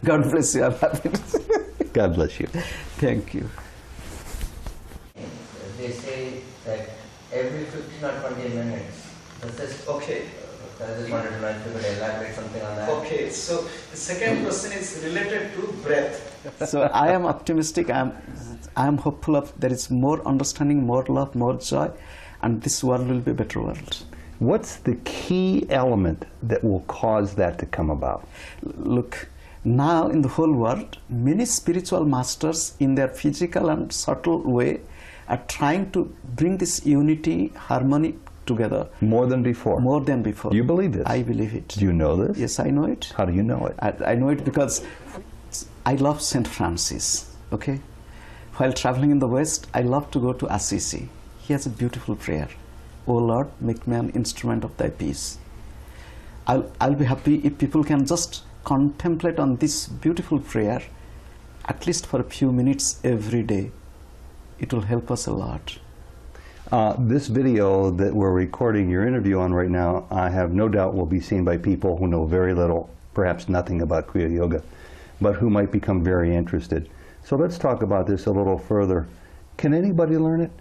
God bless you. I'm happy. God bless you. Thank you. They say that every 15 or 20 minutes. Okay. I just wanted to know if you could elaborate something on that. Okay, so the second question is related to breath. So I am optimistic. I am hopeful of there is more understanding, more love, more joy, and this world will be a better world. What's the key element that will cause that to come about? Look, now in the whole world, many spiritual masters in their physical and subtle way are trying to bring this unity, harmony together. More than before? More than before. You believe this? I believe it. Do you know this? Yes, I know it. How do you know it? I know it because I love St. Francis, okay? While traveling in the West, I love to go to Assisi. He has a beautiful prayer. O Lord, make me an instrument of thy peace. I'll be happy if people can just contemplate on this beautiful prayer, at least for a few minutes every day. It will help us a lot. This video that we're recording your interview on right now, I have no doubt will be seen by people who know very little, perhaps nothing about Kriya Yoga, but who might become very interested. So let's talk about this a little further. Can anybody learn it?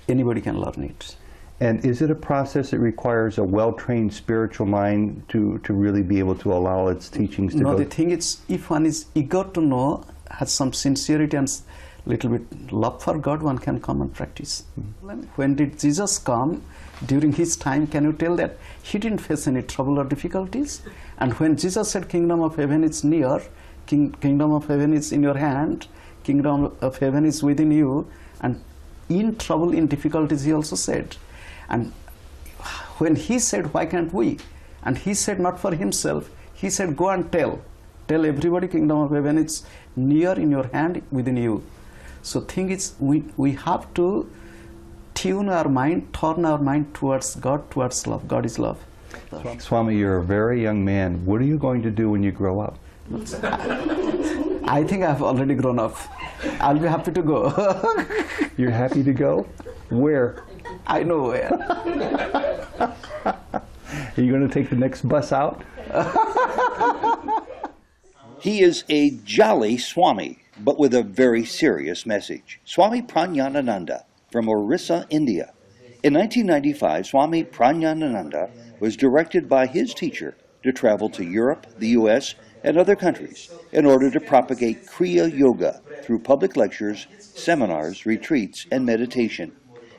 Anybody can learn it. And is it a process that requires a well-trained spiritual mind to really be able to allow its teachings to go? No, the thing is, if one is eager to know, has some sincerity and little bit love for God, one can come and practice. When did Jesus come? During his time, can you tell that he didn't face any trouble or difficulties? And when Jesus said, Kingdom of Heaven is near, Kingdom of Heaven is in your hand, Kingdom of Heaven is within you, and in trouble, in difficulties, he also said. And when he said, why can't we? And he said not for himself, he said, go and tell everybody, Kingdom of Heaven is near, in your hand, within you. So thing is, we have to tune our mind, turn our mind towards God, towards love. God is love. Swami, you're a very young man. What are you going to do when you grow up? I think I've already grown up. I'll be happy to go. You're happy to go? Where? I know where. Are you going to take the next bus out? He is a jolly Swami, but with a very serious message. Swami Prajnanananda from Orissa, India. In 1995, Swami Prajnanananda was directed by his teacher to travel to Europe, the US, and other countries in order to propagate Kriya Yoga through public lectures, seminars, retreats, and meditation.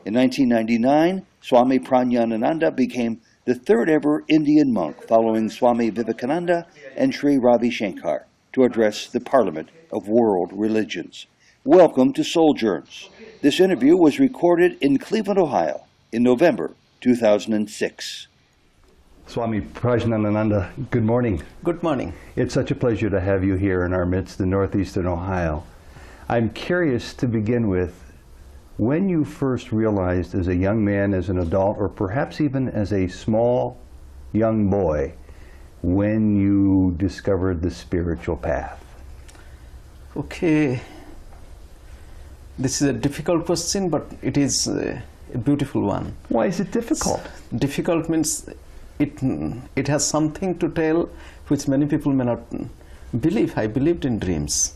In 1999, Swami Prajnanananda became the third ever Indian monk following Swami Vivekananda and Sri Ravi Shankar to address the Parliament of World Religions. Welcome to Sojourns. This interview was recorded in Cleveland, Ohio in November 2006. Swami Prajnanananda, good morning. Good morning. It's such a pleasure to have you here in our midst in northeastern Ohio. I'm curious to begin with, when you first realized as a young man, as an adult, or perhaps even as a small young boy, when you discovered the spiritual path? Okay. This is a difficult question, but it is a beautiful one. Why is it difficult? Difficult means it has something to tell which many people may not believe. I believed in dreams.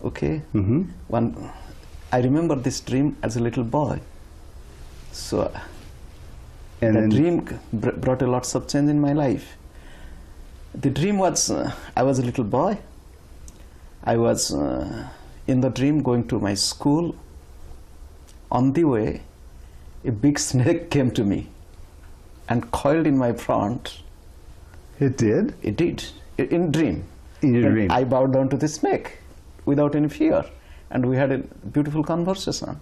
Okay? I remember this dream as a little boy. So the dream brought a lot of change in my life. The dream was, I was a little boy. I was in the dream going to my school. On the way, a big snake came to me and coiled in my front. It did? It did, in dream. In your dream? I bowed down to the snake without any fear, and we had a beautiful conversation.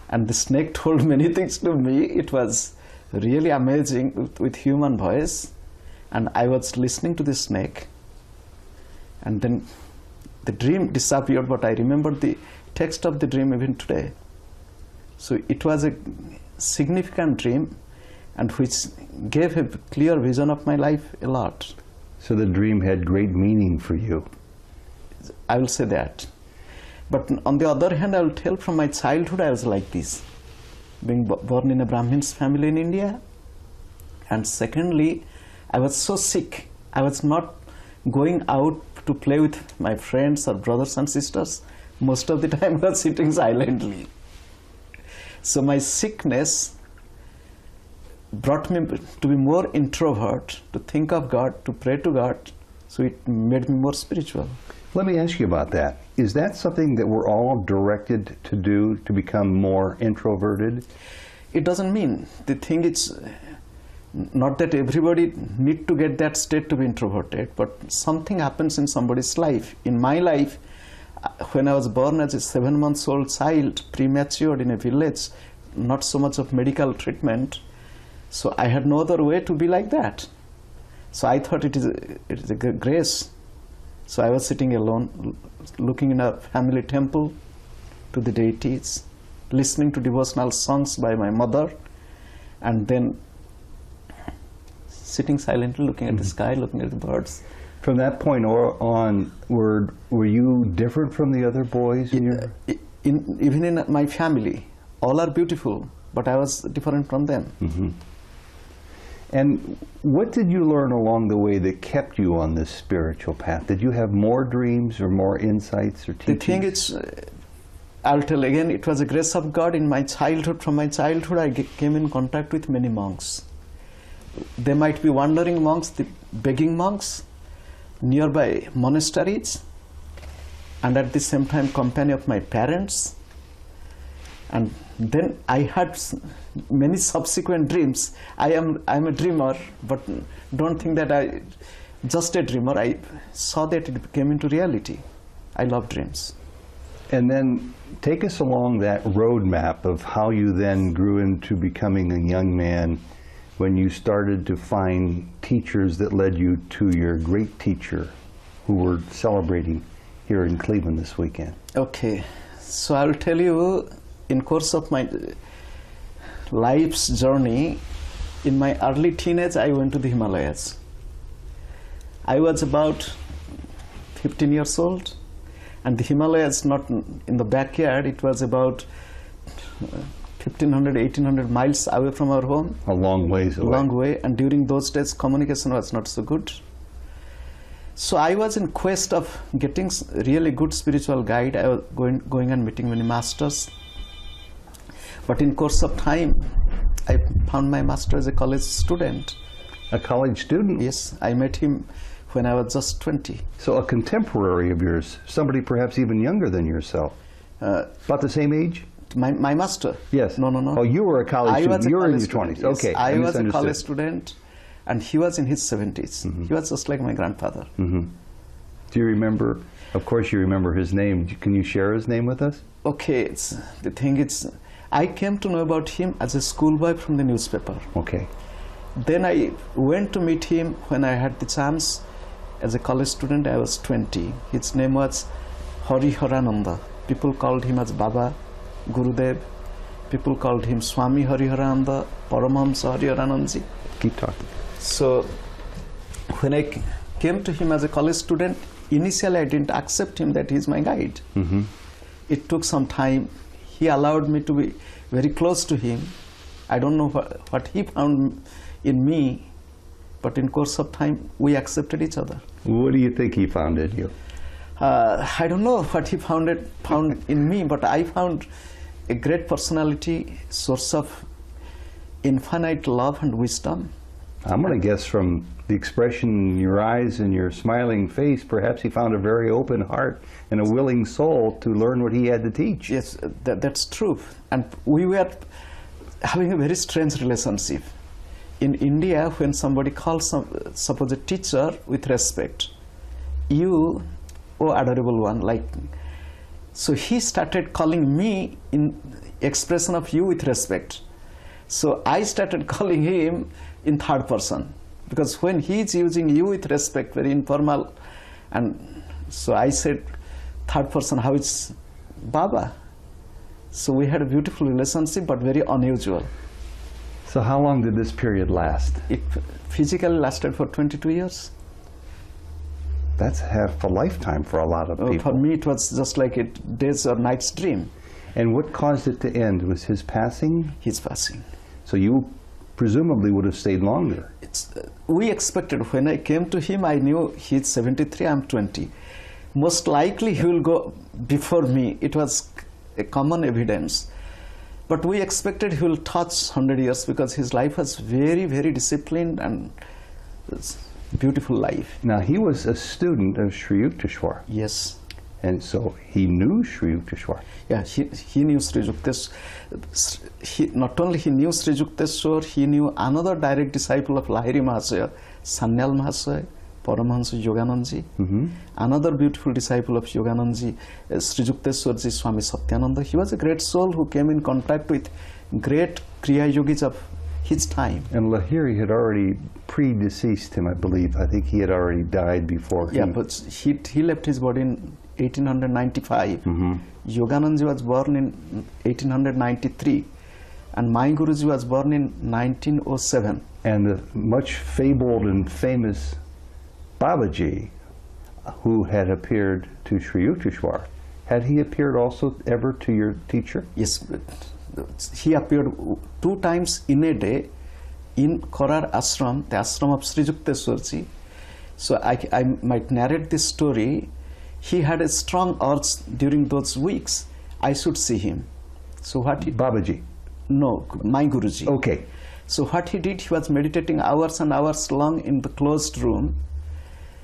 And the snake told many things to me. It was really amazing with human voice, and I was listening to the snake, and then the dream disappeared, but I remember the text of the dream even today. So it was a significant dream, and which gave a clear vision of my life a lot. So the dream had great meaning for you. I will say that. But on the other hand, I will tell from my childhood I was like this. Being born in a Brahmin's family in India. And secondly, I was so sick. I was not going out to play with my friends or brothers and sisters, most of the time I was sitting silently. So my sickness brought me to be more introvert, to think of God, to pray to God, so it made me more spiritual. Let me ask you about that. Is that something that we're all directed to do, to become more introverted? It doesn't mean. The thing is not that everybody need to get that state to be introverted, but something happens in somebody's life. In my life, when I was born as a 7-month-old child, premature in a village, not so much of medical treatment, so I had no other way to be like that. So I thought it is a grace. So I was sitting alone, looking in a family temple to the deities, listening to devotional songs by my mother, and then sitting silently, looking at the sky, looking at the birds. From that point on, were you different from the other boys? Even in my family, all are beautiful, but I was different from them. Mm-hmm. And what did you learn along the way that kept you on this spiritual path? Did you have more dreams or more insights or teachings? The thing is, I'll tell again, it was a grace of God in my childhood. From my childhood, I came in contact with many monks. They might be wandering monks, the begging monks, nearby monasteries, and at the same time company of my parents. And then I had many subsequent dreams. I'm a dreamer, but don't think that I just a dreamer. I saw that it came into reality. I love dreams. And then take us along that roadmap of how you then grew into becoming a young man when you started to find teachers that led you to your great teacher who we're celebrating here in Cleveland this weekend. Okay, so I'll tell you, in course of my life's journey, in my early teenage, I went to the Himalayas. I was about 15 years old, and the Himalayas not in the backyard. It was about 1,500, 1,800 miles away from our home. A long ways away. Long way, and during those days, communication was not so good. So I was in quest of getting really good spiritual guide. I was going and meeting many masters. But in course of time, I found my master as a college student. A college student? Yes, I met him when I was just 20. So a contemporary of yours, somebody perhaps even younger than yourself. About the same age? My master? Yes. No. Oh, you were a college student. You were in your 20s. Yes. Okay. I was a college student, and he was in his 70s. Mm-hmm. He was just like my grandfather. Mm-hmm. Do you remember, of course you remember his name. Can you share his name with us? Okay, the thing is, I came to know about him as a schoolboy from the newspaper. Okay. Then I went to meet him when I had the chance. As a college student, I was 20. His name was Hariharananda. People called him as Baba, Gurudev. People called him Swami Hariharananda, Paramahamsa Prajnananandaji. Keep talking. So when I came to him as a college student, initially I didn't accept him that he's my guide. Mm-hmm. It took some time. He allowed me to be very close to him. I don't know what he found in me, but in course of time, we accepted each other. What do you think he found in you? I don't know what he found in me, but I found a great personality, source of infinite love and wisdom. I'm going to guess from the expression in your eyes and your smiling face, perhaps he found a very open heart and a willing soul to learn what he had to teach. Yes, that's true. And we were having a very strange relationship. In India, when somebody calls, suppose a teacher with respect, you, oh adorable one, like, so he started calling me in expression of you with respect. So I started calling him in third person, because when he is using you with respect, very informal, and so I said third person, how is Baba? So we had a beautiful relationship, but very unusual. So how long did this period last? It physically lasted for 22 years. That's half a lifetime for a lot of people. For me, it was just like a day's or night's dream. And what caused it to end? Was his passing? His passing. So you presumably would have stayed longer. We expected, when I came to him, I knew he's 73, I'm 20. Most likely he will go before me. It was a common evidence. But we expected he will touch 100 years because his life was very, very disciplined and beautiful life. Now, he was a student of Sri Yukteswar. Yes. And so he knew Sri Yukteswar. Yeah, he knew Sri Yukteswar. Not only he knew Sri Yukteswar, he knew another direct disciple of Lahiri Mahasaya, Sanyal Mahasaya, Paramahamsa Yoganandaji. Another beautiful disciple of Yoganandaji, Sri Yukteswarji, Swami Satyananda. He was a great soul who came in contact with great Kriya Yogis of his time. And Lahiri had already predeceased him, I believe. I think he had already died before Yeah, but he left his body in 1895. Yoganandaji was born in 1893, and my Guruji was born in 1907. And the much fabled and famous Babaji, who had appeared to Sri Yukteswar, had he appeared also ever to your teacher? Yes, he appeared 2 times in a day in Korar Ashram, the ashram of Sri Yukteswarji. So I might narrate this story. He had a strong urge during those weeks. I should see him. So what he... Babaji? No, my Guruji. Okay. So what he did, he was meditating hours and hours long in the closed room.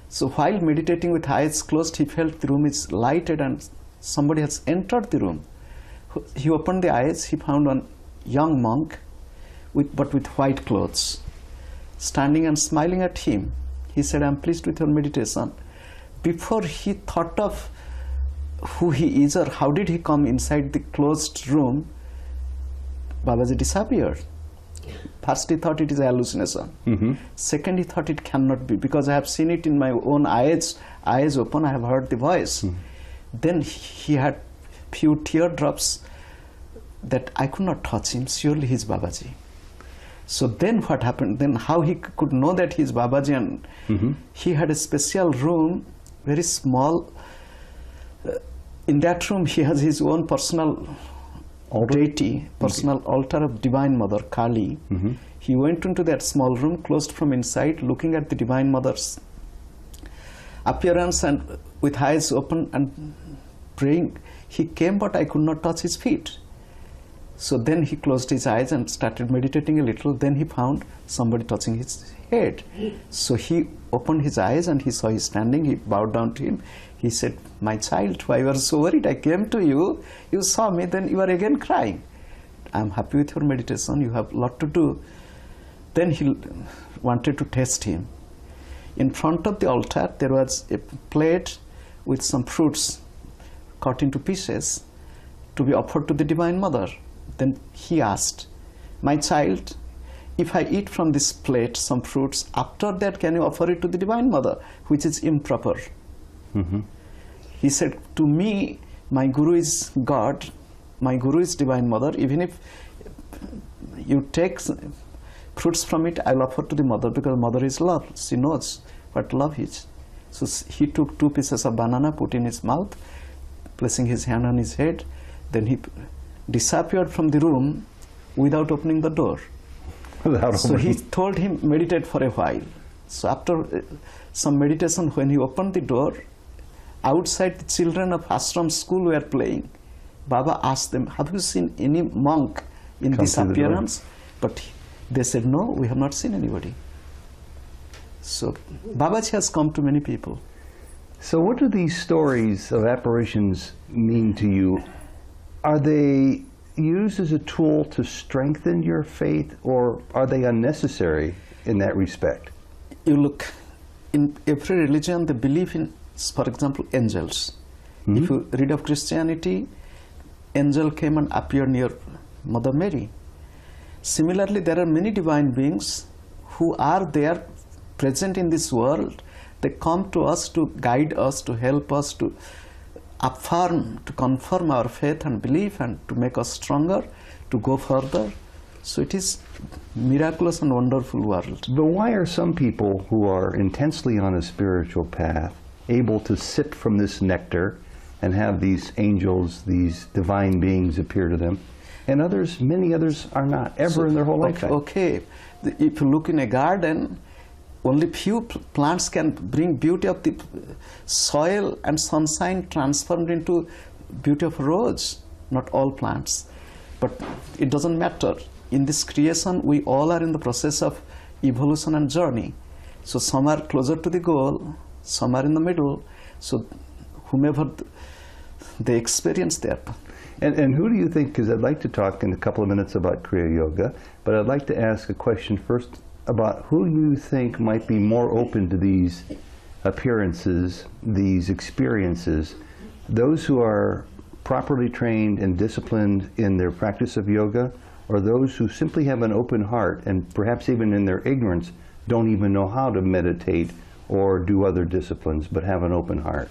So while meditating with eyes closed, he felt the room is lighted and somebody has entered the room. He opened the eyes, he found one young monk, but with white clothes, standing and smiling at him. He said, "I'm pleased with your meditation." Before he thought of who he is or how did he come inside the closed room, Babaji disappeared. First he thought it is a hallucination. Second he thought it cannot be, because I have seen it in my own eyes open, I have heard the voice. Then he had few teardrops that I could not touch him, surely he is Babaji. So then what happened, then how he could know that he is Babaji, and he had a special room, very small. In that room he has his own personal deity, personal altar of Divine Mother, Kali. He went into that small room, closed from inside, looking at the Divine Mother's appearance and with eyes open and praying. He came, but I could not touch his feet. So then he closed his eyes and started meditating a little. Then he found somebody touching his head. So he opened his eyes and he saw he standing. He bowed down to him. He said, "My child, why you are so worried? I came to you, you saw me, then you are again crying. I am happy with your meditation, you have a lot to do." Then he wanted to test him. In front of the altar there was a plate with some fruits cut into pieces to be offered to the Divine Mother. Then he asked, "My child, if I eat from this plate some fruits, after that can you offer it to the Divine Mother, which is improper?" He said, "To me, my Guru is God, my Guru is Divine Mother. Even if you take fruits from it, I will offer to the Mother, because Mother is love. She knows what love is." So he took 2 pieces of banana, put in his mouth, placing his hand on his head. Then he disappeared from the room without opening the door. So he told him, "Meditate for a while." So after some meditation, when he opened the door, outside the children of ashram school were playing. Baba asked them, "Have you seen any monk in this appearance?" But they said, "No, we have not seen anybody." So Babaji has come to many people. So what do these stories of apparitions mean to you? Are they used as a tool to strengthen your faith, or are they unnecessary in that respect? You look, in every religion they believe in, for example, angels. If you read of Christianity, angel came and appeared near Mother Mary. Similarly, there are many divine beings who are there present in this world. They come to us to guide us, to help us, to affirm, to confirm our faith and belief, and to make us stronger, to go further. So it is miraculous and wonderful world. But why are some people who are intensely on a spiritual path able to sip from this nectar and have these angels, these divine beings appear to them? And others, many others are not, ever in their whole lifetime. Okay, if you look in a garden, only few plants can bring beauty of the soil and sunshine transformed into beauty of rose, not all plants. But it doesn't matter. In this creation, we all are in the process of evolution and journey. So some are closer to the goal, some are in the middle. So whomever they experience that. And who do you think, because I'd like to talk in a couple of minutes about Kriya Yoga, but I'd like to ask a question first about who you think might be more open to these appearances, these experiences, those who are properly trained and disciplined in their practice of yoga, or those who simply have an open heart and perhaps even in their ignorance don't even know how to meditate or do other disciplines but have an open heart?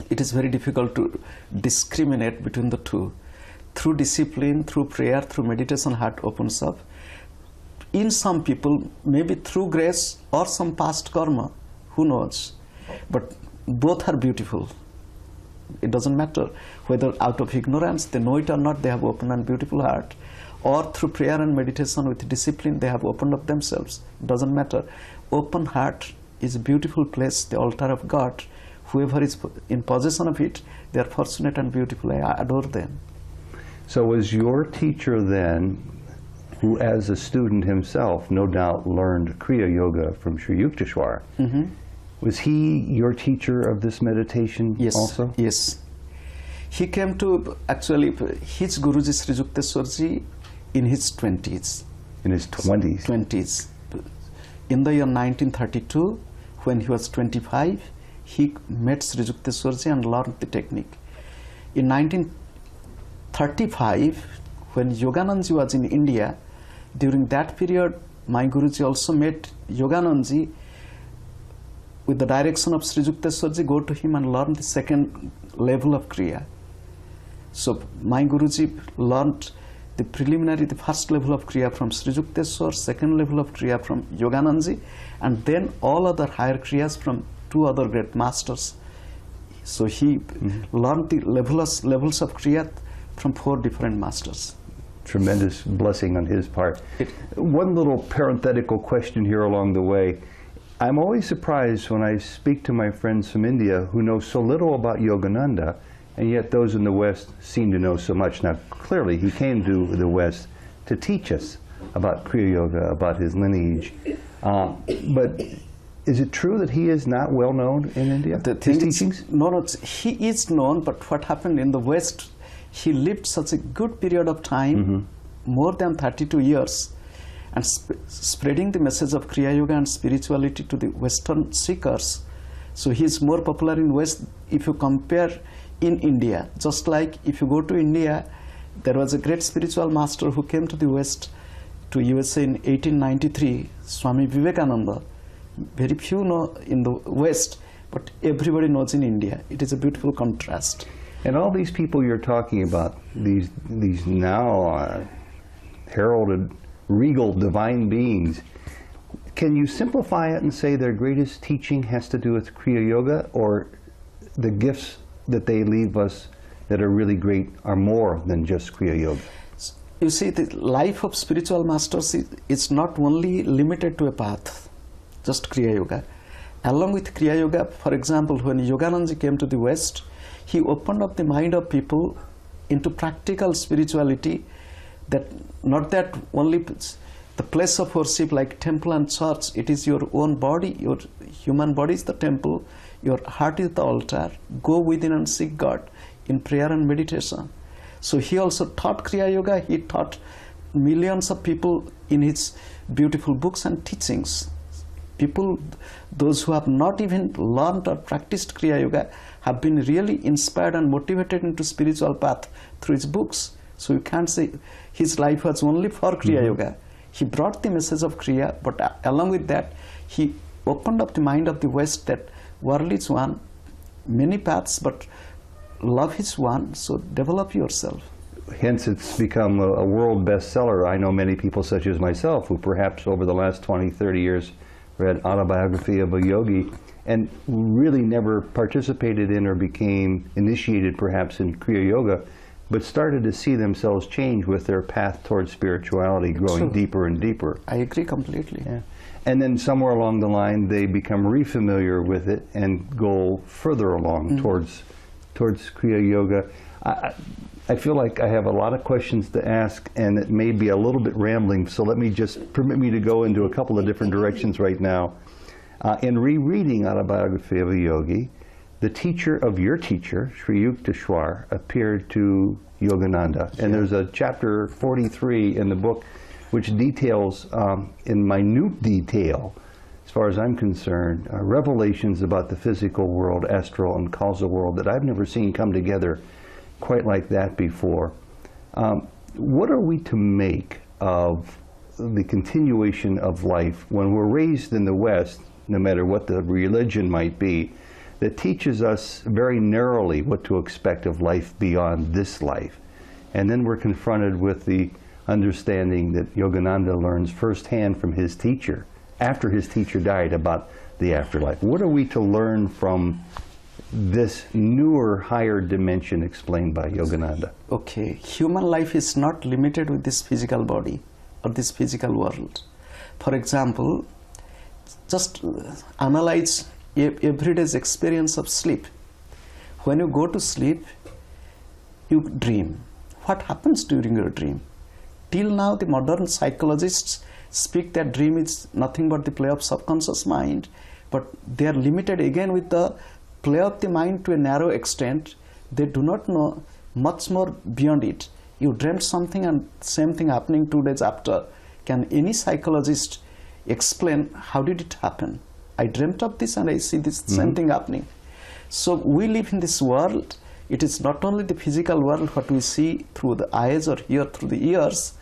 It is very difficult to discriminate between the two. Through discipline, through prayer, through meditation, heart opens up. In some people, maybe through grace or some past karma, who knows? But both are beautiful. It doesn't matter whether out of ignorance they know it or not, they have open and beautiful heart, or through prayer and meditation with discipline they have opened up themselves. It doesn't matter. Open heart is a beautiful place, the altar of God. Whoever is in possession of it, they are fortunate and beautiful. I adore them. So was your teacher then, who as a student himself no doubt learned Kriya Yoga from Sri Yukteswar, was he your teacher of this meditation also? Yes. He came to, actually, his Guruji Sri Yukteswarji in his 20s. In his 20s? 20s. In the year 1932, when he was 25, he met Sri Yukteswarji and learned the technique. In 1935, when Yoganandaji was in India, during that period, my Guruji also met Yoganandaji with the direction of Sri Yukteswarji, go to him and learn the second level of Kriya. So my Guruji learned the preliminary, the first level of Kriya from Sri Yukteswar, second level of Kriya from Yoganandaji, and then all other higher Kriyas from two other great masters. So he learned the levels of Kriya from 4 different masters. Tremendous blessing on his part. One little parenthetical question here along the way. I'm always surprised when I speak to my friends from India who know so little about Yogananda, and yet those in the West seem to know so much. Now, clearly, he came to the West to teach us about Kriya Yoga, about his lineage. But is it true that he is not well known in India? His teachings? No, he is known, but what happened in the West, he lived such a good period of time, more than 32 years, and spreading the message of Kriya Yoga and spirituality to the Western seekers. So he is more popular in West if you compare in India. Just like if you go to India, there was a great spiritual master who came to the West, to USA in 1893, Swami Vivekananda. Very few know in the West, but everybody knows in India. It is a beautiful contrast. And all these people you're talking about, these now heralded regal divine beings, can you simplify it and say their greatest teaching has to do with Kriya Yoga, or the gifts that they leave us that are really great are more than just Kriya Yoga? You see, the life of spiritual masters is not only limited to a path, just Kriya Yoga. Along with Kriya Yoga, for example, when Yoganandaji came to the West, he opened up the mind of people into practical spirituality, that not that only the place of worship like temple and church, it is your own body, your human body is the temple, your heart is the altar. Go within and seek God in prayer and meditation. So he also taught Kriya Yoga, he taught millions of people in his beautiful books and teachings. People, those who have not even learned or practiced Kriya Yoga, have been really inspired and motivated into spiritual path through his books. So you can't say his life was only for Kriya Yoga. He brought the message of Kriya, but along with that, he opened up the mind of the West that world is one, many paths, but love is one, so develop yourself. Hence it's become a world bestseller. I know many people such as myself who perhaps over the last 20, 30 years read Autobiography of a Yogi and really never participated in or became initiated perhaps in Kriya Yoga, but started to see themselves change with their path towards spirituality, growing deeper and deeper. I agree completely. Yeah. And then somewhere along the line, they become re-familiar with it and go further along towards Kriya Yoga. I feel like I have a lot of questions to ask, and it may be a little bit rambling, so let me just permit me to go into a couple of different directions right now. In rereading Autobiography of a Yogi, the teacher of your teacher, Sri Yukteswar, appeared to Yogananda. And there's a chapter 43 in the book which details, in minute detail, as far as I'm concerned, revelations about the physical world, astral and causal world that I've never seen come together quite like that before. What are we to make of the continuation of life when we're raised in the West, no matter what the religion might be, that teaches us very narrowly what to expect of life beyond this life? And then we're confronted with the understanding that Yogananda learns firsthand from his teacher, after his teacher died, about the afterlife. What are we to learn from this newer, higher dimension explained by Yogananda? Okay, human life is not limited with this physical body or this physical world. For example, just analyze everyday's experience of sleep. When you go to sleep, you dream. What happens during your dream? Till now, the modern psychologists speak that dream is nothing but the play of subconscious mind, but they are limited again with the play of the mind to a narrow extent. They do not know much more beyond it. You dreamt something and same thing happening 2 days after. Can any psychologist explain how did it happen? I dreamt of this and I see this same thing happening. So we live in this world. It is not only the physical world what we see through the eyes or hear through the ears.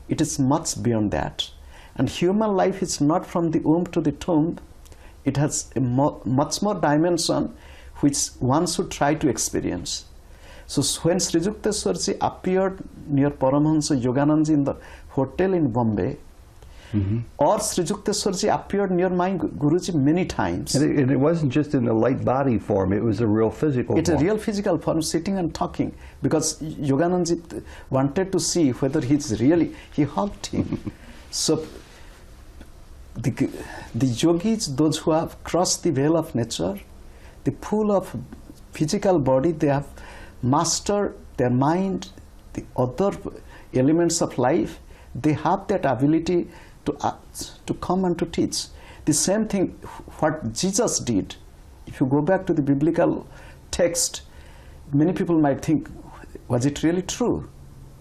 It is much beyond that. And human life is not from the womb to the tomb. It has a much more dimension which one should try to experience. So when Sri Yukteswarji appeared near Paramahamsa Yoganandaji in the hotel in Bombay, or Sri Yukteswarji appeared near my Guruji many times. And it wasn't just in a light body form, it was a real physical It's form. a real physical form, sitting and talking, because Yoganandaji wanted to see whether he's really, he hugged him. So the yogis, those who have crossed the veil of nature, the pool of physical body, they have mastered their mind, the other elements of life. They have that ability to come and to teach. The same thing what Jesus did. If you go back to the biblical text, many people might think, was it really true?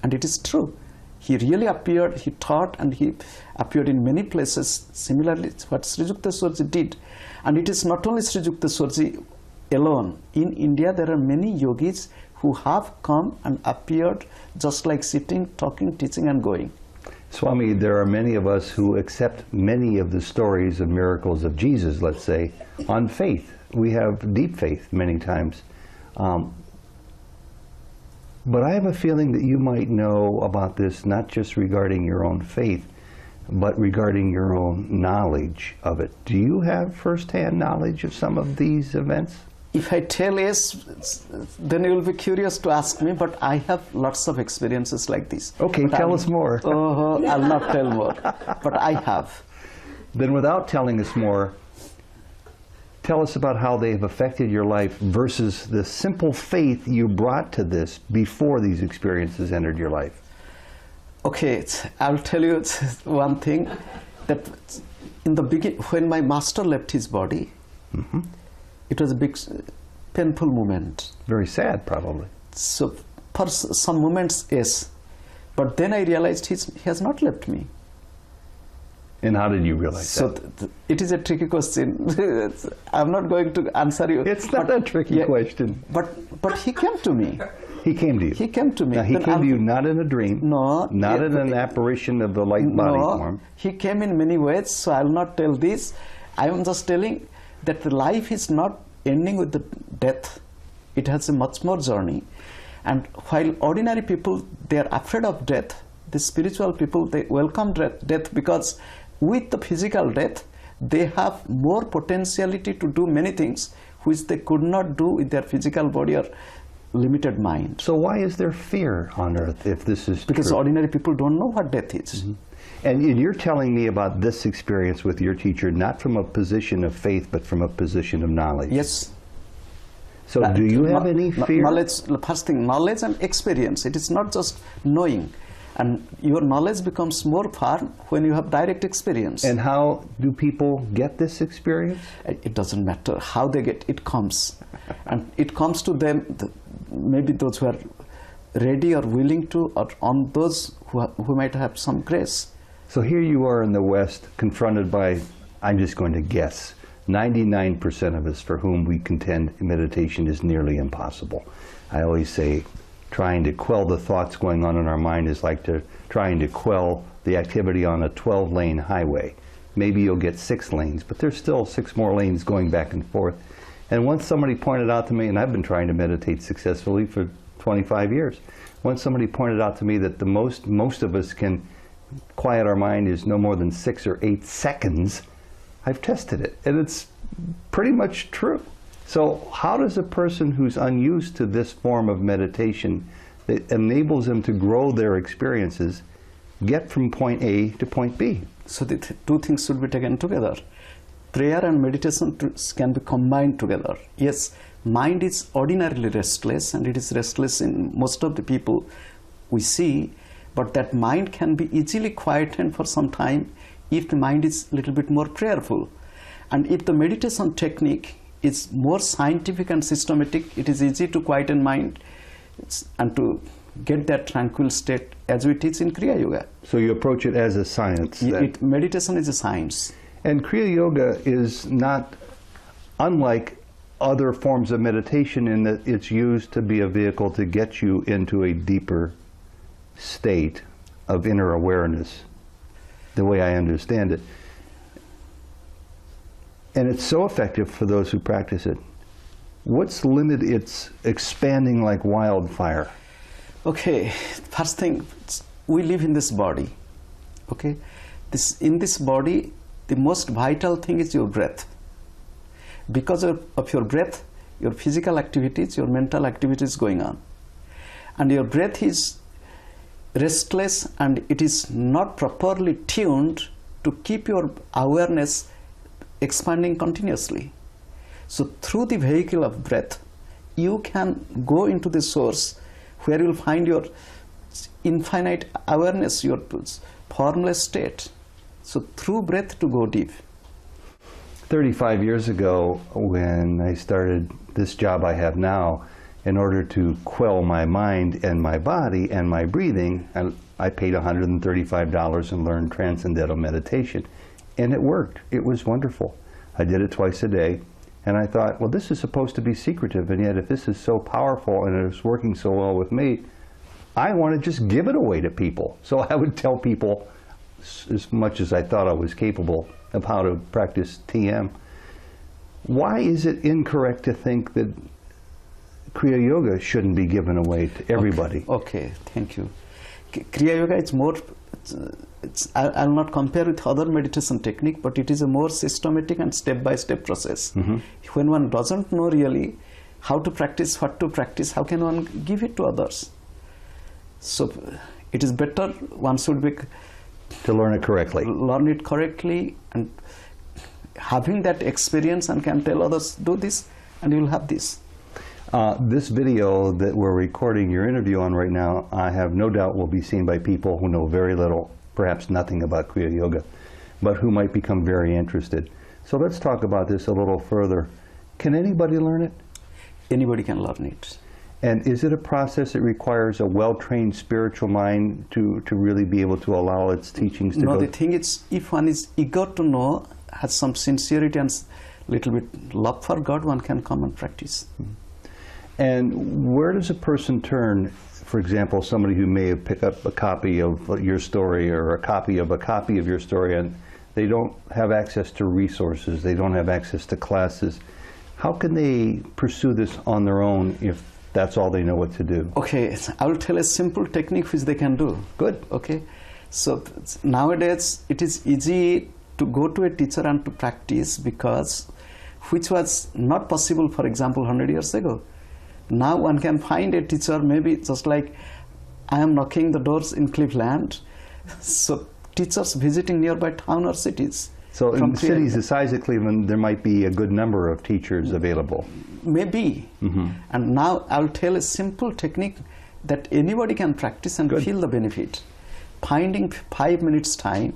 And it is true. He really appeared, he taught, and he appeared in many places. Similarly, what Sri Yukteswarji did. And it is not only Sri Yukteswarji alone. In India, there are many yogis who have come and appeared just like sitting, talking, teaching, and going. Swami, there are many of us who accept many of the stories of miracles of Jesus, let's say, on faith. We have deep faith many times. But I have a feeling that you might know about this not just regarding your own faith, but regarding your own knowledge of it. Do you have first-hand knowledge of some of these events? If I tell yes, then you will be curious to ask me, but I have lots of experiences like this. Okay, but tell us more. I'll not tell more, but I have. Then without telling us more, tell us about how they have affected your life versus the simple faith you brought to this before these experiences entered your life. Okay, I'll tell you one thing, that in the beginning, when my master left his body, it was a big, painful moment. Very sad, probably. So for some moments, yes. But then I realized he has not left me. And how did you realize that? So it is a tricky question. I'm not going to answer you. It's not a tricky question. But he came to me. He came to you. He came to me. Now, he came to you not in a dream. No. Not in an apparition of the light body form. He came in many ways, so I'll not tell this. I am just telling that the life is not ending with the death. It has a much more journey. And while ordinary people, they are afraid of death, the spiritual people, they welcome death because with the physical death, they have more potentiality to do many things which they could not do with their physical body or limited mind. So why is there fear on earth if this is Because true? ordinary people don't know what death is. And you're telling me about this experience with your teacher, not from a position of faith, but from a position of knowledge. Yes. So do you have any fear? Knowledge, first thing, knowledge and experience. It is not just knowing. And your knowledge becomes more firm when you have direct experience. And how do people get this experience? It doesn't matter how they get it, comes. And it comes to them, maybe those who are ready or willing to, or on those who might have some grace. So here you are in the West, confronted by, I'm just going to guess, 99% of us for whom we contend meditation is nearly impossible. I always say trying to quell the thoughts going on in our mind is like trying to quell the activity on a 12-lane highway. Maybe you'll get 6 lanes, but there's still 6 more lanes going back and forth. And once somebody pointed out to me, and I've been trying to meditate successfully for 25 years, once somebody pointed out to me that the most of us can quiet our mind is no more than 6 or 8 seconds, I've tested it, and it's pretty much true. So how does a person who's unused to this form of meditation that enables them to grow their experiences get from point A to point B? So the two things should be taken together. Prayer and meditation can be combined together. Yes, mind is ordinarily restless, and it is restless in most of the people we see, but that mind can be easily quietened for some time if the mind is a little bit more prayerful. And if the meditation technique is more scientific and systematic, it is easy to quieten mind and to get that tranquil state as we teach in Kriya Yoga. So you approach it as a science. Meditation is a science. And Kriya Yoga is not unlike other forms of meditation in that it's used to be a vehicle to get you into a deeper state of inner awareness, the way I understand it. And it's so effective for those who practice it. What's limited its expanding like wildfire? Okay, first thing, we live in this body. Okay, in this body, the most vital thing is your breath. Because of your breath, your physical activities, your mental activities going on. And your breath is restless, and it is not properly tuned to keep your awareness expanding continuously. So through the vehicle of breath, you can go into the source where you will find your infinite awareness, your formless state. So through breath to go deep. 35 years ago, when I started this job I have now, in order to quell my mind and my body and my breathing, I paid $135 and learned transcendental meditation. And it worked. It was wonderful. I did it twice a day. And I thought, well, this is supposed to be secretive, and yet if this is so powerful and it's working so well with me, I want to just give it away to people. So I would tell people, as much as I thought I was capable, of how to practice TM. Why is it incorrect to think that Kriya Yoga shouldn't be given away to everybody? Okay, thank you. Kriya Yoga is more, I'll not compare with other meditation technique, but it is a more systematic and step-by-step process. When one doesn't know really how to practice, what to practice, how can one give it to others? So it is better one should be to learn it correctly. Learn it correctly, and having that experience and can tell others, do this, and you'll have this. This video that we're recording your interview on right now, I have no doubt will be seen by people who know very little, perhaps nothing about Kriya Yoga, but who might become very interested. So let's talk about this a little further. Can anybody learn it? Anybody can learn it. And is it a process that requires a well-trained spiritual mind to really be able to allow its teachings to go? No, the thing is, if one is eager to know, has some sincerity and little bit love for God, one can come and practice. And where does a person turn, for example, somebody who may have picked up a copy of your story or a copy of your story, and they don't have access to resources, they don't have access to classes. How can they pursue this on their own if that's all they know what to do? Okay, I will tell a simple technique which they can do. Good. Okay, so nowadays it is easy to go to a teacher and to practice, because which was not possible, for example, 100 years ago. Now one can find a teacher, maybe just like I am knocking the doors in Cleveland. So teachers visiting nearby town or cities. So in cities the size of Cleveland, there might be a good number of teachers available. Maybe. And now I'll tell a simple technique that anybody can practice and feel the benefit. Finding 5 minutes time,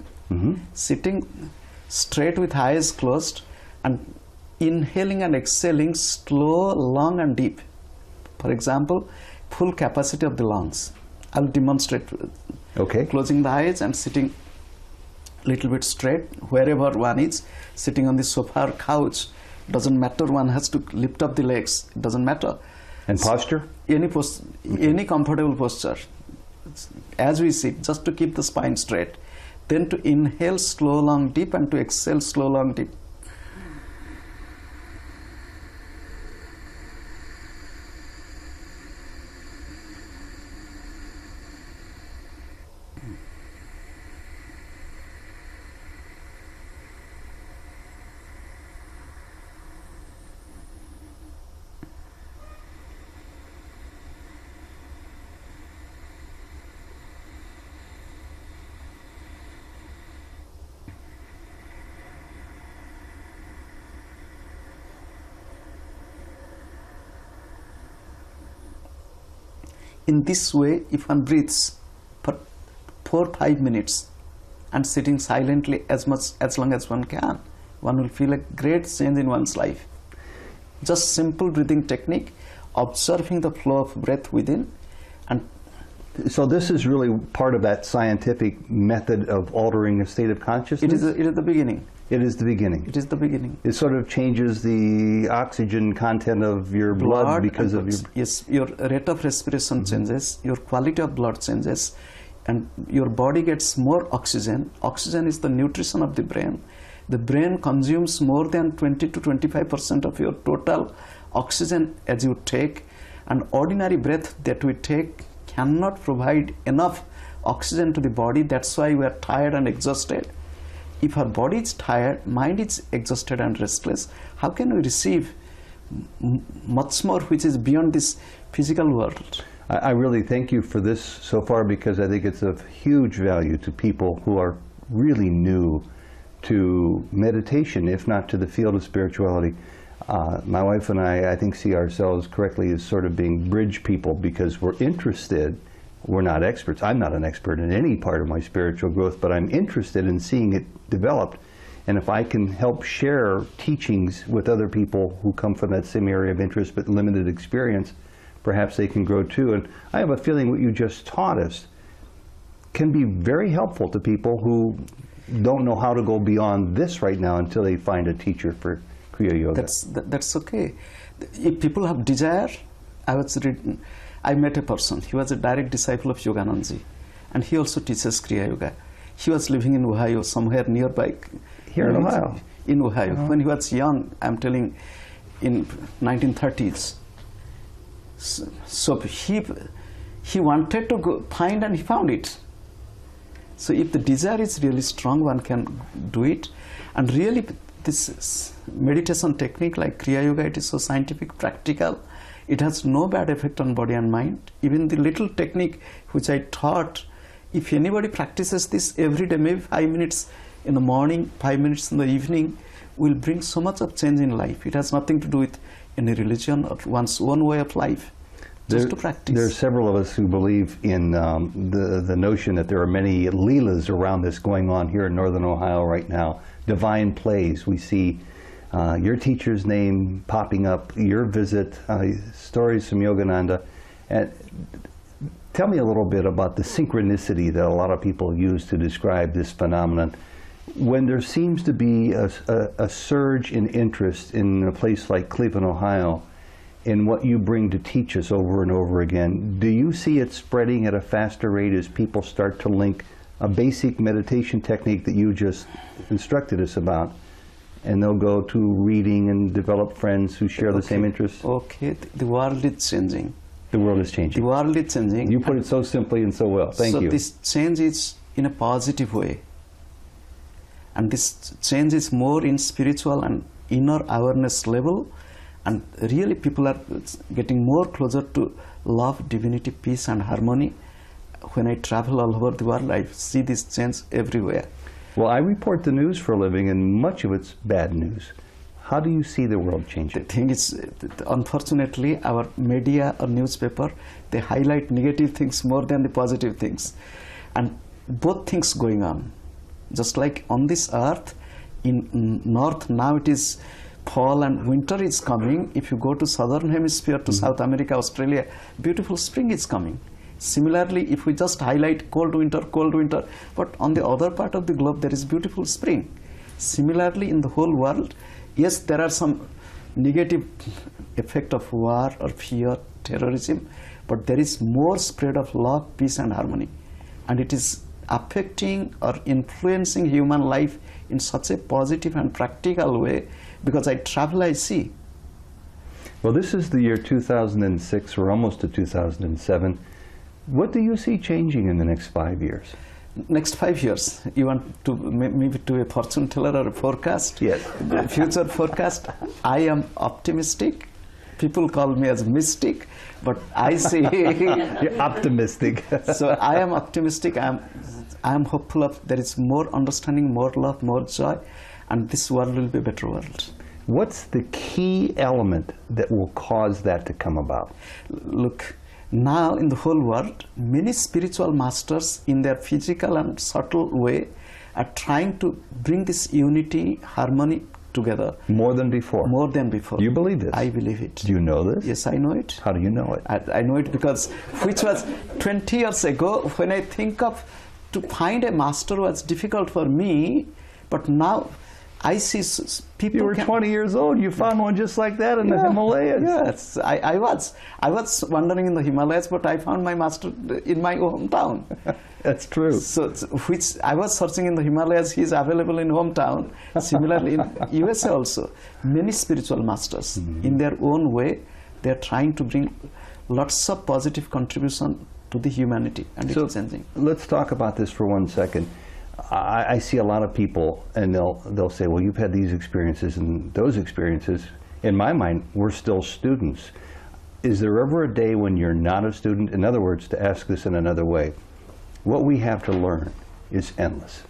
sitting straight with eyes closed, and inhaling and exhaling slow, long and deep. For example, full capacity of the lungs. I'll demonstrate. Closing the eyes and sitting little bit straight wherever one is, sitting on the sofa or couch. Doesn't matter, one has to lift up the legs, it doesn't matter. And posture? Any comfortable posture. As we sit, just to keep the spine straight. Then to inhale slow, long, deep, and to exhale slow, long, deep. In this way, if one breathes for 4-5 minutes and sitting silently as long as one can, one will feel a great change in one's life. Just simple breathing technique, observing the flow of breath within. And so this is really part of that scientific method of altering a state of consciousness? It is the beginning. It is the beginning. It is the beginning. It sort of changes the oxygen content of your blood because of your... Yes, your rate of respiration changes, your quality of blood changes, and your body gets more oxygen. Oxygen is the nutrition of the brain. The brain consumes more than 20 to 25% of your total oxygen as you take, and ordinary breath that we take cannot provide enough oxygen to the body. That's why we are tired and exhausted. If our body is tired, mind is exhausted and restless, how can we receive much more which is beyond this physical world? I really thank you for this so far, because I think it's of huge value to people who are really new to meditation, if not to the field of spirituality. My wife and I think, see ourselves correctly as sort of being bridge people, because we're interested. We're not experts. I'm not an expert in any part of my spiritual growth, but I'm interested in seeing it developed. And if I can help share teachings with other people who come from that same area of interest but limited experience, perhaps they can grow too. And I have a feeling what you just taught us can be very helpful to people who don't know how to go beyond this right now until they find a teacher for Kriya Yoga. That's okay. If people have desire, I met a person. He was a direct disciple of Yoganandaji, and he also teaches Kriya Yoga. He was living in Ohio, somewhere nearby. Here in Ohio? In Ohio. When he was young, I'm telling, in 1930s. So he wanted to go find, and he found it. So if the desire is really strong, one can do it. And really, this meditation technique like Kriya Yoga, it is so scientific, practical. It has no bad effect on body and mind. Even the little technique which I taught, if anybody practices this every day, maybe 5 minutes in the morning, 5 minutes in the evening, will bring so much of change in life. It has nothing to do with any religion or one's own way of life. Just to practice. There are several of us who believe in the notion that there are many leelas around this going on here in northern Ohio right now. Divine plays. We see your teacher's name popping up, your visit, stories from Yogananda. And tell me a little bit about the synchronicity that a lot of people use to describe this phenomenon. When there seems to be a surge in interest in a place like Cleveland, Ohio, in what you bring to teach us over and over again, do you see it spreading at a faster rate as people start to link a basic meditation technique that you just instructed us about, and they'll go to reading and develop friends who share the same interests? Okay, the world is changing. The world is changing. The world is changing. You put it so simply and so well. Thank you. So this change is in a positive way. And this change is more in spiritual and inner awareness level, And really people are getting more closer to love, divinity, peace and harmony. When I travel all over the world, I see this change everywhere. Well, I report the news for a living, and much of it's bad news. How do you see the world changing? The thing is, unfortunately, our media or newspaper, they highlight negative things more than the positive things. And both things going on. Just like on this earth, in north now it is fall and winter is coming. If you go to southern hemisphere, to South America, Australia, beautiful spring is coming. Similarly, if we just highlight cold winter, but on the other part of the globe there is beautiful spring. Similarly, in the whole world, yes, there are some negative effect of war or fear, terrorism, but there is more spread of love, peace and harmony. And it is affecting or influencing human life in such a positive and practical way, because I travel, I see. Well, this is the year 2006, we're almost to 2007. What do you see changing in the next 5 years? Next 5 years, you want to maybe to a fortune teller or a forecast? Yes. Future forecast. I am optimistic. People call me as mystic, but I say you're optimistic. So I am optimistic. I am hopeful of there is more understanding, more love, more joy, and this world will be a better world. What's the key element that will cause that to come about? Look, now in the whole world, many spiritual masters in their physical and subtle way are trying to bring this unity, harmony together. More than before? More than before. Do you believe this? I believe it. Do you know this? Yes, I know it. How do you know it? I know it because, which was 20 years ago, when I think of to find a master was difficult for me, but now I see people. You were 20 years old. You found one just like that in the Himalayas. Yes, I was wandering in the Himalayas, but I found my master in my hometown. That's true. So, which I was searching in the Himalayas, he is available in hometown. Similarly, in USA also, many spiritual masters, in their own way, they are trying to bring lots of positive contribution to the humanity, and it's changing. Let's talk about this for 1 second. I see a lot of people, and they'll say, well, you've had these experiences and those experiences. In my mind, we're still students. Is there ever a day when you're not a student? In other words, to ask this in another way, what we have to learn is endless.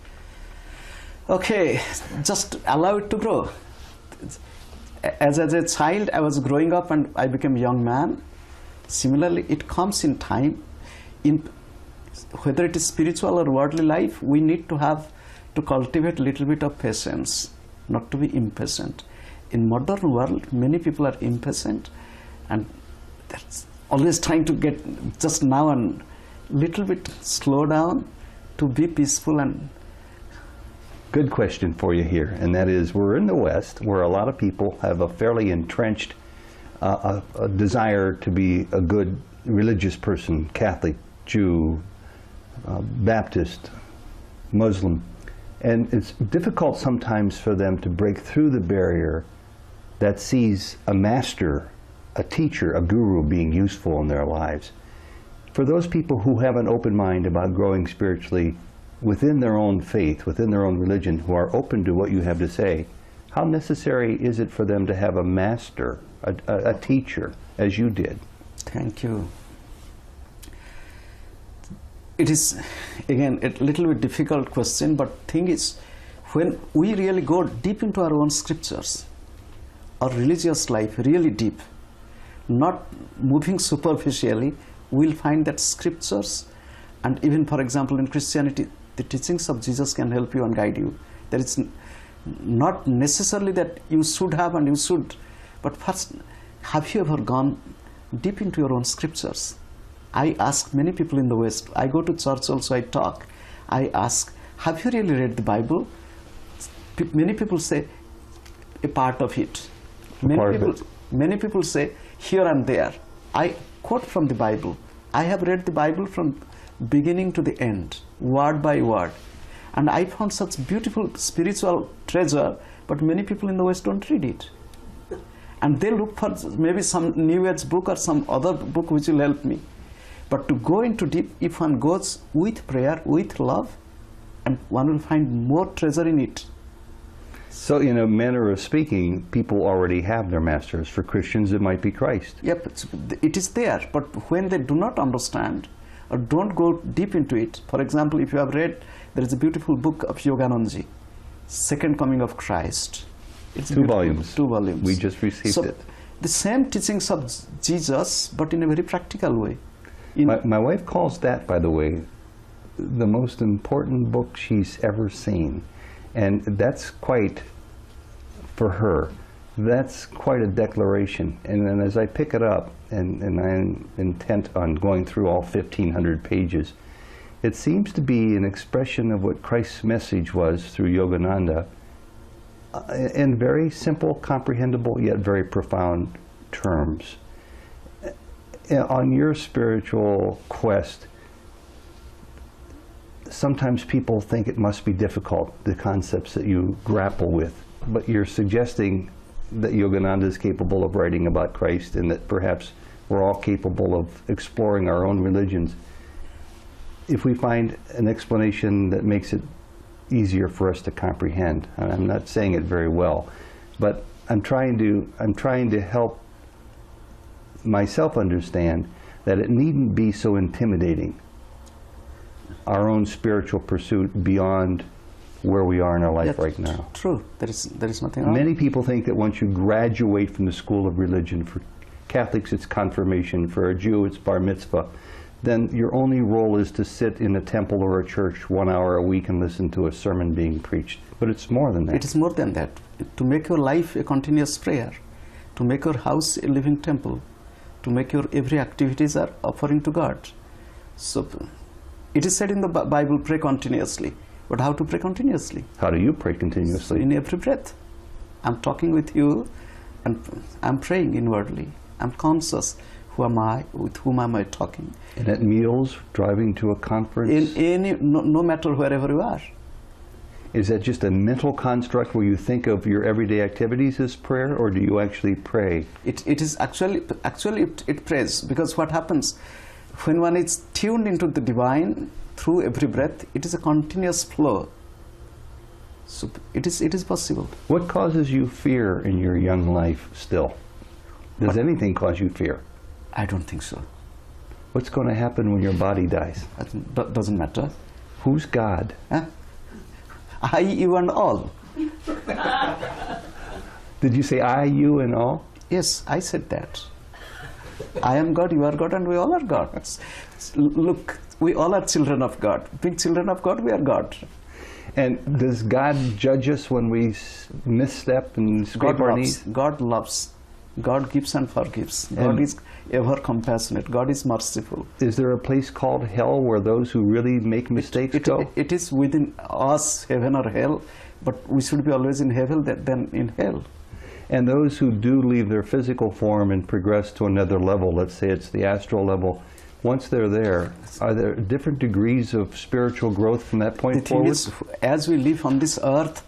Okay, just allow it to grow. As a child, I was growing up and I became a young man. Similarly, it comes in time. Whether it is spiritual or worldly life, we need to have to cultivate a little bit of patience, not to be impatient. In modern world, many people are impatient, and that's always trying to get just now and little bit slow down to be peaceful. And good question for you here, and that is, we're in the West where a lot of people have a fairly entrenched a desire to be a good religious person, Catholic, Jew, Baptist, Muslim, and it's difficult sometimes for them to break through the barrier that sees a master, a teacher, a guru being useful in their lives. For those people who have an open mind about growing spiritually within their own faith, within their own religion, who are open to what you have to say, how necessary is it for them to have a master, a teacher, as you did? Thank you. It is, again, a little bit difficult question, but thing is, when we really go deep into our own scriptures, our religious life really deep, not moving superficially, we'll find that scriptures, and even, for example, in Christianity, the teachings of Jesus can help you and guide you. There is not necessarily that you should have and you should, but first, have you ever gone deep into your own scriptures? I ask many people in the West, I go to church also, I talk, I ask, have you really read the Bible? Many people say, a part of it. Many people say, here and there. I quote from the Bible. I have read the Bible from beginning to the end, word by word. And I found such beautiful spiritual treasure, but many people in the West don't read it. And they look for maybe some New Age book or some other book which will help me. But to go into deep, if one goes with prayer, with love, and one will find more treasure in it. So in a manner of speaking, people already have their masters. For Christians, it might be Christ. Yep, it is there, but when they do not understand or don't go deep into it, for example, if you have read, there is a beautiful book of Yoganandaji, Second Coming of Christ. It's 2 volumes. 2 volumes. We just received it. The same teachings of Jesus, but in a very practical way. My wife calls that, by the way, the most important book she's ever seen. And that's quite, for her, that's quite a declaration. And then as I pick it up, and I'm intent on going through all 1,500 pages, it seems to be an expression of what Christ's message was through Yogananda in very simple, comprehensible, yet very profound terms. On your spiritual quest, sometimes people think it must be difficult, the concepts that you grapple with, but you're suggesting that Yogananda is capable of writing about Christ and that perhaps we're all capable of exploring our own religions if we find an explanation that makes it easier for us to comprehend. I'm not saying it very well, but I'm trying to help myself understand that it needn't be so intimidating, our own spiritual pursuit beyond where we are in our life right now. True. There is nothing wrong. Many people think that once you graduate from the school of religion, for Catholics it's confirmation, for a Jew it's bar mitzvah, then your only role is to sit in a temple or a church 1 hour a week and listen to a sermon being preached. But it's more than that. It is more than that. To make your life a continuous prayer, to make your house a living temple, to make your every activities are offering to God. So it is said in the Bible, pray continuously. But how to pray continuously? How do you pray continuously? In every breath. I'm talking with you and I'm praying inwardly. I'm conscious. Who am I? With whom am I talking? And at meals, driving to a conference? No matter wherever you are. Is that just a mental construct where you think of your everyday activities as prayer, or do you actually pray? It is actually it prays, because what happens when one is tuned into the divine through every breath, it is a continuous flow. So it is possible. What causes you fear in your young life still? Does anything cause you fear? I don't think so. What's going to happen when your body dies? That doesn't matter. Who's God? Huh? I, you, and all. Did you say I, you, and all? Yes, I said that. I am God, you are God, and we all are God. Look, we all are children of God. Being children of God, we are God. And does God judge us when we misstep and scrape our knees? God loves. God gives and forgives. God is ever compassionate. God is merciful. Is there a place called hell where those who really make mistakes go? It is within us, heaven or hell, but we should be always in heaven than in hell. And those who do leave their physical form and progress to another level, let's say it's the astral level, once they're there, are there different degrees of spiritual growth from that point forward? The thing is, as we live on this earth,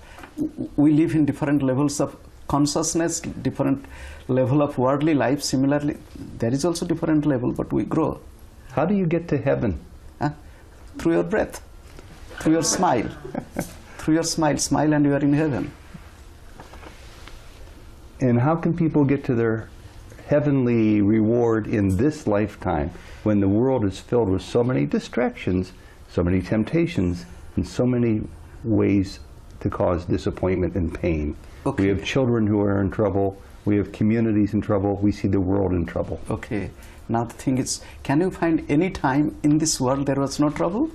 we live in different levels of consciousness, different level of worldly life. Similarly, there is also different level, but we grow. How do you get to heaven? Through your breath, through your smile. Through your smile and you are in heaven. And how can people get to their heavenly reward in this lifetime when the world is filled with so many distractions, so many temptations, and so many ways to cause disappointment and pain? Okay. We have children who are in trouble. We have communities in trouble. We see the world in trouble. Okay. Now the thing is, can you find any time in this world there was no trouble?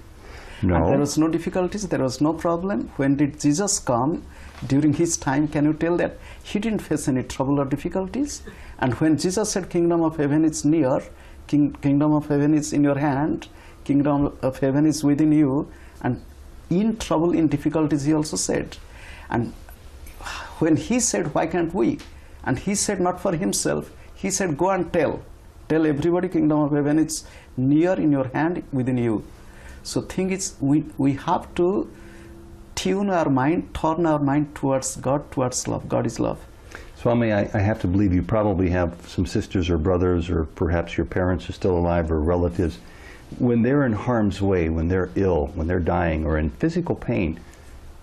No. And there was no difficulties, there was no problem. When did Jesus come? During his time, can you tell that he didn't face any trouble or difficulties? And when Jesus said, kingdom of heaven is near, kingdom of heaven is in your hand, kingdom of heaven is within you, and in trouble, in difficulties, he also said. And when he said, why can't we? And he said not for himself, he said, go and tell everybody, kingdom of heaven is near, in your hand, within you. So thing is, we have to tune our mind, turn our mind towards God, towards love. God is love. Swami, I have to believe you probably have some sisters or brothers, or perhaps your parents are still alive, or relatives. When they're in harm's way, when they're ill, when they're dying, or in physical pain,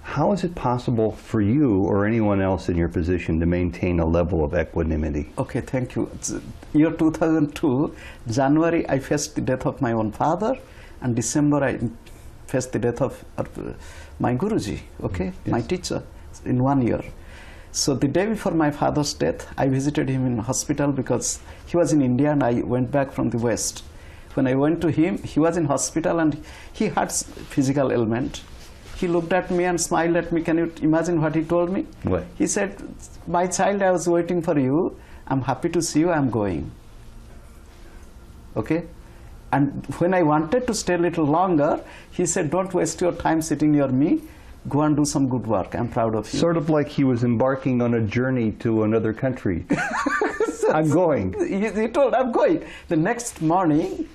How is it possible for you or anyone else in your position to maintain a level of equanimity? Okay, thank you. It's year 2002, January, I faced the death of my own father, and December, I faced the death of my Guruji, okay, Yes. my teacher, in 1 year. So the day before my father's death, I visited him in hospital because he was in India and I went back from the West. When I went to him, he was in hospital and he had physical ailment. He looked at me and smiled at me. Can you imagine what he told me? What? He said, "My child, I was waiting for you. I'm happy to see you. I'm going." Okay? And when I wanted to stay a little longer, he said, "Don't waste your time sitting near me. Go and do some good work. I'm proud of you." Sort of like he was embarking on a journey to another country. I'm going. He told, "I'm going." The next morning,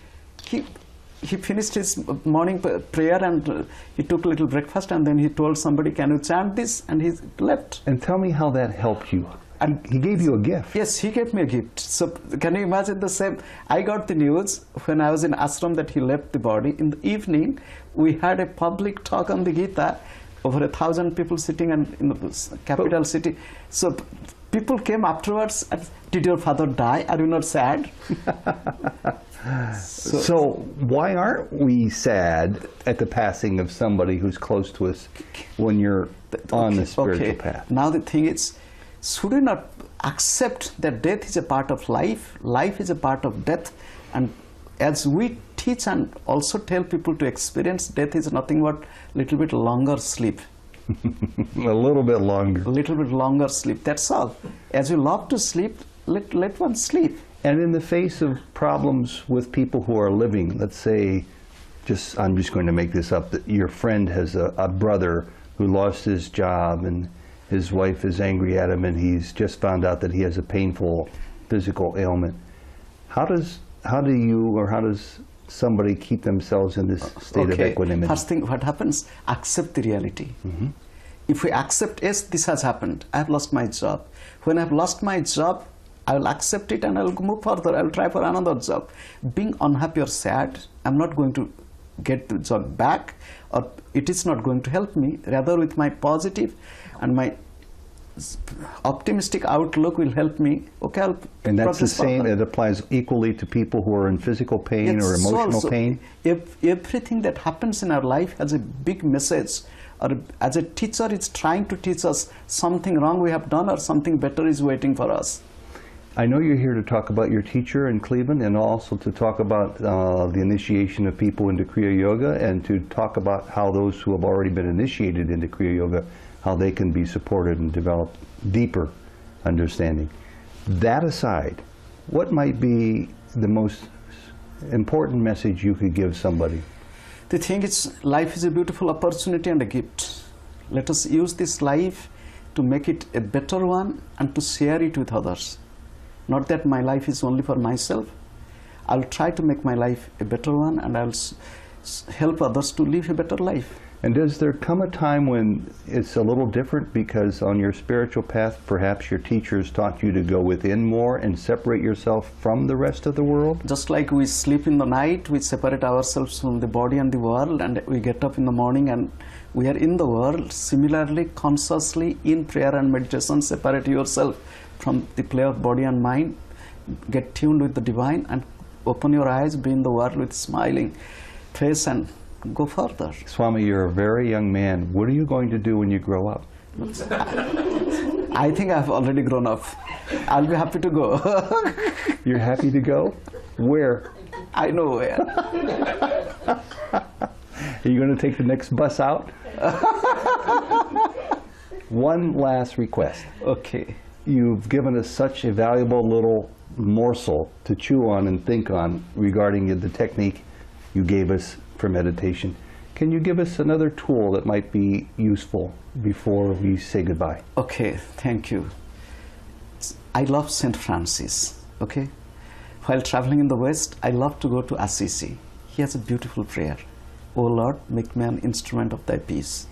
he finished his morning prayer and he took a little breakfast and then he told somebody, "Can you chant this?" And he left. And tell me how that helped you. And He gave you a gift. yes, he gave me a gift. So can you imagine the same? I got the news when I was in ashram that he left the body. In the evening, we had a public talk on the Gita, over 1,000 people sitting in the capital city. So people came afterwards and, "Did your father die? Are you not sad?" So why aren't we sad at the passing of somebody who's close to us when you're on the spiritual path? Now the thing is, should we not accept that death is a part of life, life is a part of death, and as we teach and also tell people to experience, death is nothing but little bit longer sleep. A little bit longer. A little bit longer sleep, that's all. As you love to sleep, let one sleep. And in the face of problems with people who are living, let's say, I'm just going to make this up, that your friend has a brother who lost his job and his wife is angry at him and he's just found out that he has a painful physical ailment. How does somebody keep themselves in this state of equanimity? First thing, what happens? Accept the reality. Mm-hmm. If we accept, yes, this has happened, I have lost my job. When I have lost my job, I will accept it and I will move further. I will try for another job. Being unhappy or sad, I'm not going to get the job back, or it is not going to help me. Rather, with my positive and my optimistic outlook will help me. Okay, I'll and that's the same. further. It applies equally to people who are in physical pain or emotional pain. Everything that happens in our life has a big message. Or as a teacher, it's trying to teach us something wrong we have done or something better is waiting for us. I know you're here to talk about your teacher in Cleveland and also to talk about the initiation of people into Kriya Yoga and to talk about how those who have already been initiated into Kriya Yoga, how they can be supported and develop deeper understanding. That aside, what might be the most important message you could give somebody? The thing is, life is a beautiful opportunity and a gift. Let us use this life to make it a better one and to share it with others. Not that my life is only for myself. I'll try to make my life a better one and I'll help others to live a better life. And does there come a time when it's a little different because on your spiritual path, perhaps your teachers taught you to go within more and separate yourself from the rest of the world? Just like we sleep in the night, we separate ourselves from the body and the world, and we get up in the morning and we are in the world. Similarly, consciously in prayer and meditation, separate yourself from the play of body and mind, get tuned with the divine and open your eyes, be in the world with smiling face and go further. Swami, you're a very young man. What are you going to do when you grow up? I think I've already grown up. I'll be happy to go. You're happy to go? Where? I know where. Are you going to take the next bus out? One last request. Okay. You've given us such a valuable little morsel to chew on and think on regarding the technique you gave us for meditation. Can you give us another tool that might be useful before we say goodbye? Okay, thank you. I love St. Francis, okay? While traveling in the West, I love to go to Assisi. He has a beautiful prayer. "O Lord, make me an instrument of thy peace."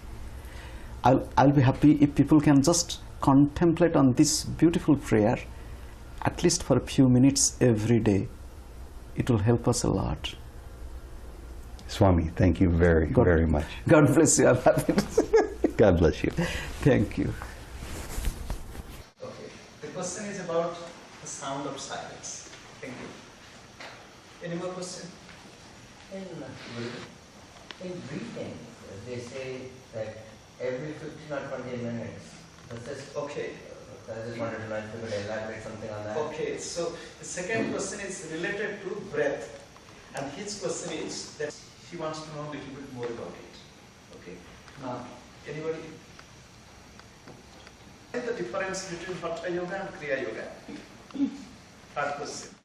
I'll be happy if people can just contemplate on this beautiful prayer, at least for a few minutes every day. It will help us a lot. Swami, thank you very much. God bless you. I'm happy to God bless you. Thank you. Okay. The question is about the sound of silence. Thank you. Any more question? In breathing, they say that every 15 or 20 minutes, does this, Okay. I just wanted to know if you could elaborate something on that. Okay. So the second question is related to breath, and his question is that he wants to know a little bit more about it. Okay. Now, anybody? What is the difference between Hatha Yoga and Kriya Yoga? Third question.